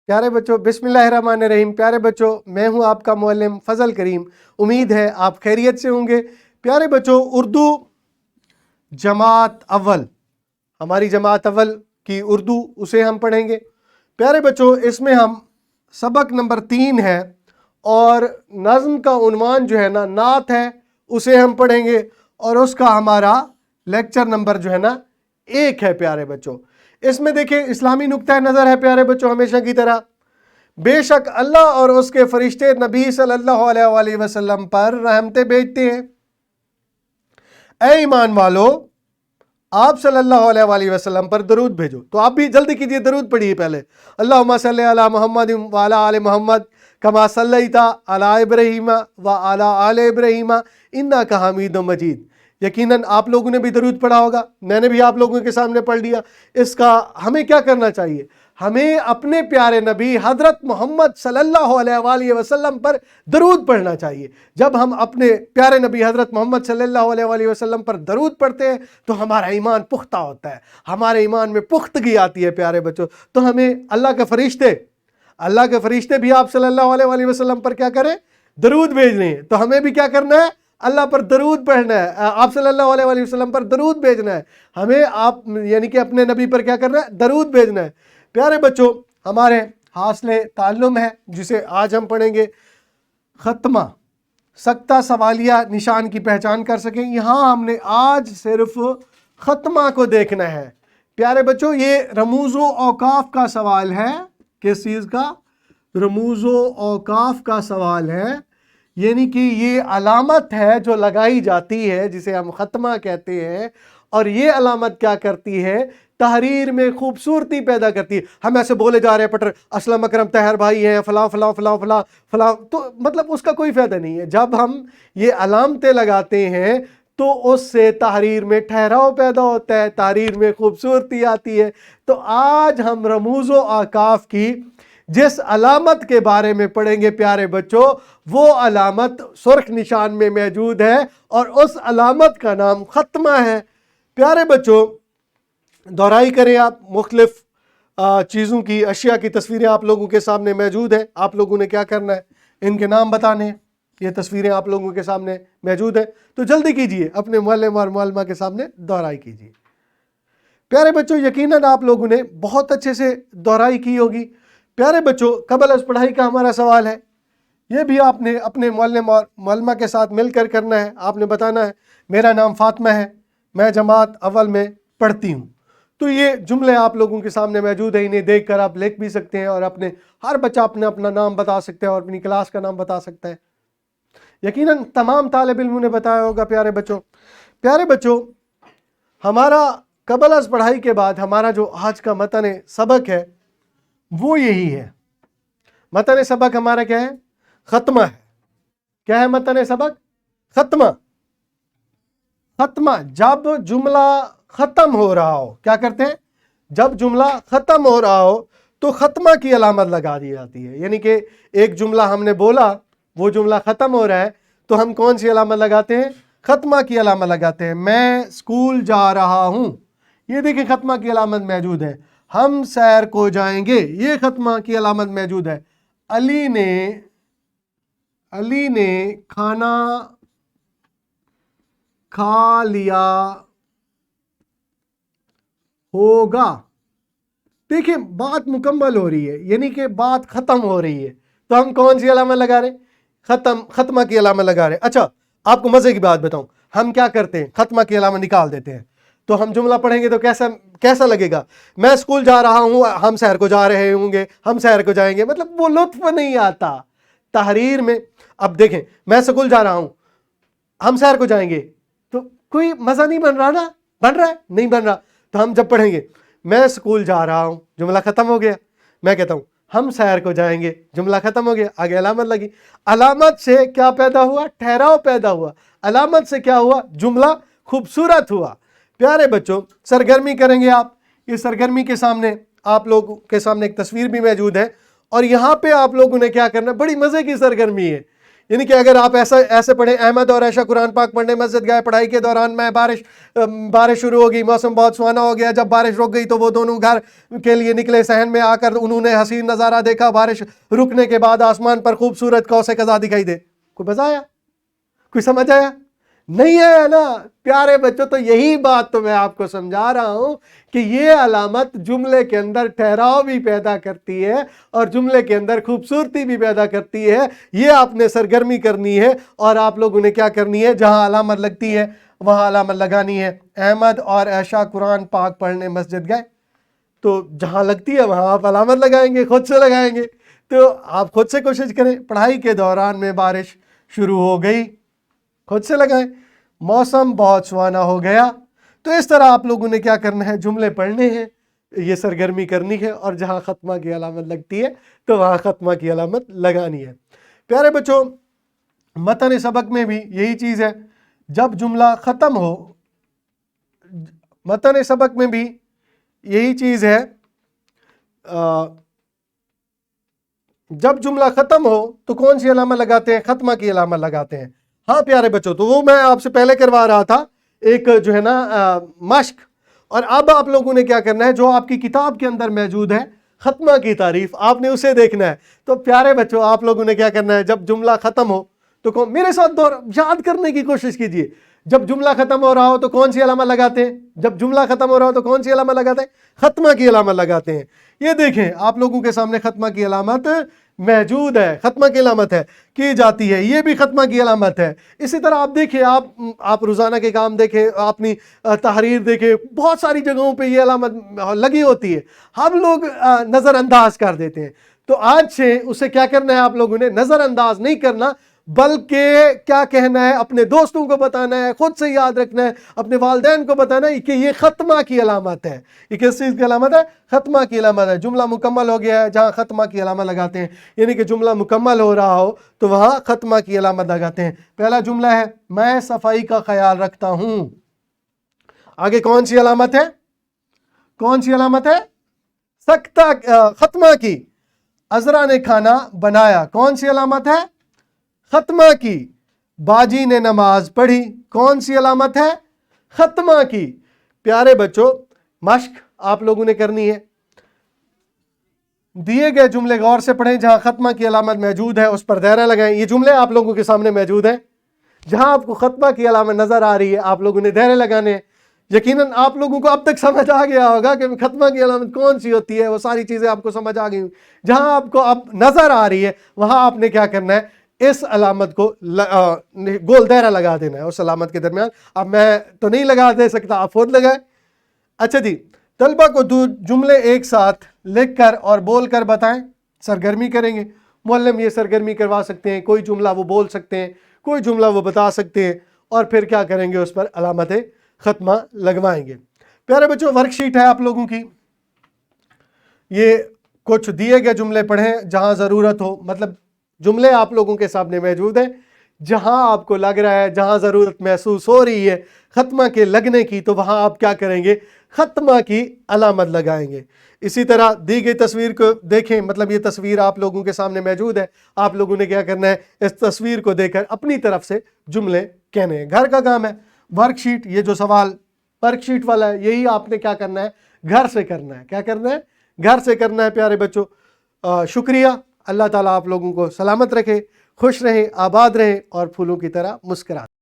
پیارے بچوں بسم اللہ الرحمن الرحیم. پیارے بچوں میں ہوں آپ کا معلم فضل کریم. امید ہے آپ خیریت سے ہوں گے. پیارے بچوں اردو جماعت اول، ہماری جماعت اول کی اردو اسے ہم پڑھیں گے. پیارے بچوں اس میں ہم سبق نمبر 3 ہے اور نظم کا عنوان جو ہے نا نعت ہے، اسے ہم پڑھیں گے اور اس کا ہمارا لیکچر نمبر جو ہے نا 1 ہے. پیارے بچوں اس میں دیکھیں اسلامی نقطہ نظر ہے. پیارے بچوں ہمیشہ کی طرح بے شک اللہ اور اس کے فرشتے نبی صلی اللہ علیہ وآلہ وسلم پر رحمتیں بھیجتے ہیں. اے ایمان والو آپ صلی اللہ علیہ وآلہ وسلم پر درود بھیجو. تو آپ بھی جلدی کیجئے، درود پڑھیے پہلے. اللہم صلی علی محمد وعلی آل محمد کما صلیت علی ابراہیم وعلی آل ابراہیم انک حمید مجید. یقیناً آپ لوگوں نے بھی درود پڑھا ہوگا، میں نے بھی آپ لوگوں کے سامنے پڑھ لیا. اس کا ہمیں کیا کرنا چاہیے؟ ہمیں اپنے پیارے نبی حضرت محمد صلی اللہ علیہ وآلہ وسلم پر درود پڑھنا چاہیے. جب ہم اپنے پیارے نبی حضرت محمد صلی اللہ علیہ وآلہ وسلم پر درود پڑھتے ہیں تو ہمارا ایمان پختہ ہوتا ہے، ہمارے ایمان میں پختگی آتی ہے. پیارے بچوں تو ہمیں اللہ کے فرشتے بھی آپ صلی اللہ علیہ وآلہ وسلم پر کیا کریں؟ درود بھیج رہے ہیں. تو ہمیں بھی کیا کرنا ہے؟ اللہ پر درود پڑھنا ہے، آپ صلی اللہ علیہ وآلہ وسلم پر درود بھیجنا ہے. ہمیں آپ یعنی کہ اپنے نبی پر کیا کرنا ہے؟ درود بھیجنا ہے. پیارے بچوں ہمارے حاصل تعلم ہے جسے آج ہم پڑھیں گے ختمہ سکتہ سوالیہ نشان کی پہچان کر سکیں. یہاں ہم نے آج صرف ختمہ کو دیکھنا ہے. پیارے بچوں یہ رموز و اوقاف کا سوال ہے. کس چیز کا؟ رموز و اوقاف کا سوال ہے. یعنی کہ یہ علامت ہے جو لگائی جاتی ہے جسے ہم ختمہ کہتے ہیں، اور یہ علامت کیا کرتی ہے؟ تحریر میں خوبصورتی پیدا کرتی ہے. ہم ایسے بولے جا رہے ہیں پٹر اسلم اکرم طاہر بھائی ہیں فلاں فلاں فلاں فلاں فلاں، تو مطلب اس کا کوئی فائدہ نہیں ہے. جب ہم یہ علامتیں لگاتے ہیں تو اس سے تحریر میں ٹھہراؤ پیدا ہوتا ہے، تحریر میں خوبصورتی آتی ہے. تو آج ہم رموز و اوقاف کی جس علامت کے بارے میں پڑھیں گے پیارے بچوں، وہ علامت سرخ نشان میں موجود ہے اور اس علامت کا نام ختمہ ہے. پیارے بچوں دہرائی کریں آپ، مختلف چیزوں کی اشیاء کی تصویریں آپ لوگوں کے سامنے موجود ہیں. آپ لوگوں نے کیا کرنا ہے؟ ان کے نام بتانے ہیں. یہ تصویریں آپ لوگوں کے سامنے موجود ہیں تو جلدی کیجئے، اپنے معلم اور معلمہ کے سامنے دہرائی کیجئے. پیارے بچوں یقیناً آپ لوگوں نے بہت اچھے سے دہرائی کی ہوگی. پیارے بچوں قبل از پڑھائی کا ہمارا سوال ہے، یہ بھی آپ نے اپنے معلم اور معلمہ کے ساتھ مل کر کرنا ہے. آپ نے بتانا ہے میرا نام فاطمہ ہے، میں جماعت اول میں پڑھتی ہوں. تو یہ جملے آپ لوگوں کے سامنے موجود ہیں، انہیں دیکھ کر آپ لکھ بھی سکتے ہیں اور ہر بچہ اپنا نام بتا سکتا ہے اور اپنی کلاس کا نام بتا سکتا ہے. یقیناً تمام طالب علموں نے بتایا ہوگا. پیارے بچوں ہمارا قبل از پڑھائی کے بعد ہمارا جو آج کا متن سبق ہے وہ یہی ہے. متن سبق ہمارا کیا ہے؟ ختمہ ہے. کیا ہے متن سبق؟ ختمہ. ختمہ جب جملہ ختم ہو رہا ہو کیا کرتے ہیں؟ جب جملہ ختم ہو رہا ہو تو ختمہ کی علامت لگا دی جاتی ہے. یعنی کہ ایک جملہ ہم نے بولا، وہ جملہ ختم ہو رہا ہے تو ہم کون سی علامت لگاتے ہیں؟ ختمہ کی علامت لگاتے ہیں. میں اسکول جا رہا ہوں، یہ دیکھیں ختمہ کی علامت موجود ہے. ہم سیر کو جائیں گے، یہ ختمہ کی علامت موجود ہے. علی نے کھانا کھا لیا ہوگا. دیکھیں بات مکمل ہو رہی ہے، یعنی کہ بات ختم ہو رہی ہے تو ہم کون سی علامت لگا رہے ہیں؟ ختمہ کی علامت لگا رہے ہیں. اچھا آپ کو مزے کی بات بتاؤں، ہم کیا کرتے ہیں؟ ختمہ کی علامت نکال دیتے ہیں. تو ہم جملہ پڑھیں گے تو کیسا لگے گا؟ میں اسکول جا رہا ہوں، ہم سیر کو جا رہے ہوں گے، ہم سیر کو جائیں گے، مطلب وہ لطف نہیں آتا تحریر میں. اب دیکھیں میں اسکول جا رہا ہوں، ہم سیر کو جائیں گے، تو کوئی مزہ نہیں بن رہا نا؟ بن رہا ہے؟ نہیں بن رہا. تو ہم جب پڑھیں گے میں اسکول جا رہا ہوں، جملہ ختم ہو گیا. میں کہتا ہوں ہم سیر کو جائیں گے، جملہ ختم ہو گیا. آگے علامت لگی. علامت سے کیا پیدا ہوا؟ ٹھہراؤ پیدا ہوا. علامت سے کیا ہوا؟ جملہ خوبصورت ہوا. پیارے بچوں سرگرمی کریں گے آپ. یہ سرگرمی کے سامنے آپ لوگوں کے سامنے ایک تصویر بھی موجود ہے اور یہاں پہ آپ لوگوں نے کیا کرنا ہے؟ بڑی مزے کی سرگرمی ہے. یعنی کہ اگر آپ ایسے پڑھیں، احمد اور عائشہ قرآن پاک پڑھنے مسجد گئے، پڑھائی کے دوران میں بارش شروع ہو گئی، موسم بہت سہانا ہو گیا، جب بارش رک گئی تو وہ دونوں گھر کے لیے نکلے، صحن میں آ کر انہوں نے حسین نظارہ دیکھا، بارش رکنے کے بعد آسمان پر خوبصورت قوس قزح دکھائی دے، کوئی مزہ آیا؟ کوئی سمجھ آیا؟ نہیں ہے نا پیارے بچوں. تو یہی بات تو میں آپ کو سمجھا رہا ہوں کہ یہ علامت جملے کے اندر ٹھہراؤ بھی پیدا کرتی ہے اور جملے کے اندر خوبصورتی بھی پیدا کرتی ہے. یہ آپ نے سرگرمی کرنی ہے اور آپ لوگوں نے کیا کرنی ہے، جہاں علامت لگتی ہے وہاں علامت لگانی ہے. احمد اور عائشہ قرآن پاک پڑھنے مسجد گئے، تو جہاں لگتی ہے وہاں آپ علامت لگائیں گے، خود سے لگائیں گے. تو آپ خود سے کوشش کریں. پڑھائی کے دوران میں بارش شروع ہو گئی، خود سے لگائیں. موسم بہت سہانا ہو گیا. تو اس طرح آپ لوگوں نے کیا کرنا ہے، جملے پڑھنے ہیں، یہ سرگرمی کرنی ہے، اور جہاں ختمہ کی علامت لگتی ہے تو وہاں ختمہ کی علامت لگانی ہے. پیارے بچوں، متن سبق میں بھی یہی چیز ہے. جب جملہ ختم ہو، متن سبق میں بھی یہی چیز ہے، جب جملہ ختم ہو تو کون سی علامت لگاتے ہیں؟ ختمہ کی علامت لگاتے ہیں. ہاں پیارے بچوں، تو وہ میں آپ سے پہلے کروا رہا تھا ایک جو ہے نا مشق. اور اب آپ لوگوں نے کیا کرنا ہے، جو آپ کی کتاب کے اندر موجود ہے ختمہ کی تعریف، آپ نے اسے دیکھنا ہے. تو پیارے بچوں، آپ لوگوں نے کیا کرنا ہے، جب جملہ ختم ہو تو میرے ساتھ یاد کرنے کی کوشش کیجئے. جب جملہ ختم ہو رہا ہو تو کون سی علامت لگاتے ہیں؟ جب جملہ ختم ہو رہا ہو تو کون سی علامت لگاتے ہیں؟ ختمہ کی علامت لگاتے ہیں. یہ دیکھیں آپ لوگوں کے سامنے ختمہ کی علامت موجود ہے، ختمہ کی علامت ہے، کی جاتی ہے. یہ بھی ختمہ کی علامت ہے. اسی طرح آپ دیکھیں، آپ روزانہ کے کام دیکھیں، اپنی تحریر دیکھیں، بہت ساری جگہوں پہ یہ علامت لگی ہوتی ہے، ہم لوگ نظر انداز کر دیتے ہیں. تو آج سے اسے کیا کرنا ہے، آپ لوگوں نے نظر انداز نہیں کرنا، بلکہ کیا کہنا ہے، اپنے دوستوں کو بتانا ہے، خود سے یاد رکھنا ہے، اپنے والدین کو بتانا ہے کہ یہ ختمہ کی علامت ہے. یہ کس چیز کی علامت ہے؟ ختمہ کی علامت ہے. جملہ مکمل ہو گیا ہے، جہاں ختمہ کی علامت لگاتے ہیں. یعنی کہ جملہ مکمل ہو رہا ہو تو وہاں ختمہ کی علامت لگاتے ہیں. پہلا جملہ ہے، میں صفائی کا خیال رکھتا ہوں. آگے کون سی علامت ہے؟ کون سی علامت ہے؟ ختمہ کی. عذرا نے کھانا بنایا، کون سی علامت ہے؟ ختمہ کی. باجی نے نماز پڑھی، کون سی علامت ہے؟ ختمہ کی. پیارے بچوں، مشق آپ لوگوں نے کرنی ہے. دیے گئے جملے غور سے پڑھیں، جہاں ختمہ کی علامت موجود ہے اس پر دائرہ لگائیں. یہ جملے آپ لوگوں کے سامنے موجود ہیں، جہاں آپ کو ختمہ کی علامت نظر آ رہی ہے آپ لوگوں نے دائرے لگانے ہیں. یقیناً آپ لوگوں کو اب تک سمجھ آ گیا ہوگا کہ ختمہ کی علامت کون سی ہوتی ہے، وہ ساری چیزیں آپ کو سمجھ آ گئی. جہاں آپ کو اب نظر آ رہی ہے وہاں آپ نے کیا کرنا ہے، اس علامت کو گول دائرہ لگا دینا ہے اس علامت کے درمیان. اب میں تو نہیں لگا دے سکتا، آپ خود لگائیں. اچھا جی، طلبہ کو جملے ایک ساتھ لکھ کر اور بول کر بتائیں. سرگرمی کریں گے، معلم یہ سرگرمی کروا سکتے ہیں، کوئی جملہ وہ بول سکتے ہیں، کوئی جملہ وہ بتا سکتے ہیں، اور پھر کیا کریں گے، اس پر علامت ختمہ لگوائیں گے. پیارے بچوں، ورک شیٹ ہے آپ لوگوں کی. یہ کچھ دیے گئے جملے پڑھیں جہاں ضرورت ہو، مطلب جملے آپ لوگوں کے سامنے موجود ہیں، جہاں آپ کو لگ رہا ہے، جہاں ضرورت محسوس ہو رہی ہے ختمہ کے لگنے کی، تو وہاں آپ کیا کریں گے، ختمہ کی علامت لگائیں گے. اسی طرح دی گئی تصویر کو دیکھیں، مطلب یہ تصویر آپ لوگوں کے سامنے موجود ہے، آپ لوگوں نے کیا کرنا ہے، اس تصویر کو دیکھ کر اپنی طرف سے جملے کہنے ہیں. گھر کا کام ہے، ورک شیٹ، یہ جو سوال ورک شیٹ والا ہے یہی آپ نے کیا کرنا ہے، گھر سے کرنا ہے. کیا کرنا ہے؟ گھر سے کرنا ہے. پیارے بچوں، شکریہ. اللہ تعالیٰ آپ لوگوں کو سلامت رکھے، خوش رہیں، آباد رہیں اور پھولوں کی طرح مسکرائیں.